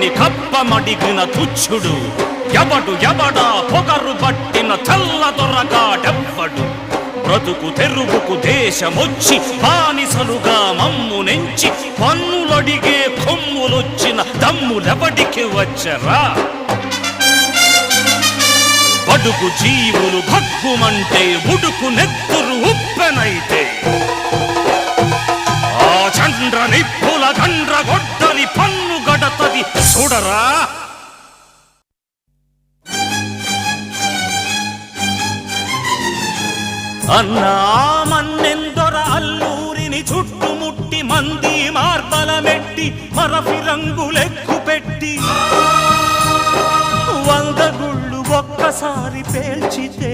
పడి కప్పమడిగిన తుచ్చుడు ఎవడా పొగరు పట్టిన తెల్ల దొరగాడెవ్వడు బ్రతుకు తెరుగుకు దేశమొచ్చి బానిసలుగా మమ్ము నెంచి పన్నులడిగే కొమ్ములొచ్చిన దమ్ములెవడికి వచ్చరా బడుగు జీవులు భగ్గుమంటే ఉడుకు నెత్తురు ఉప్పెనైతే ఆ చండ్ర నిప్పుల గండ్రగొడ్డలి పన్ను గడతది చూడరా అన్నా మన్నెందొర అల్లూరిని చుట్టుముట్టి మంది మార్బలమెట్టి మరఫి రంగులెక్కు పెట్టి 100 గుళ్ళు ఒక్కసారి పేల్చితే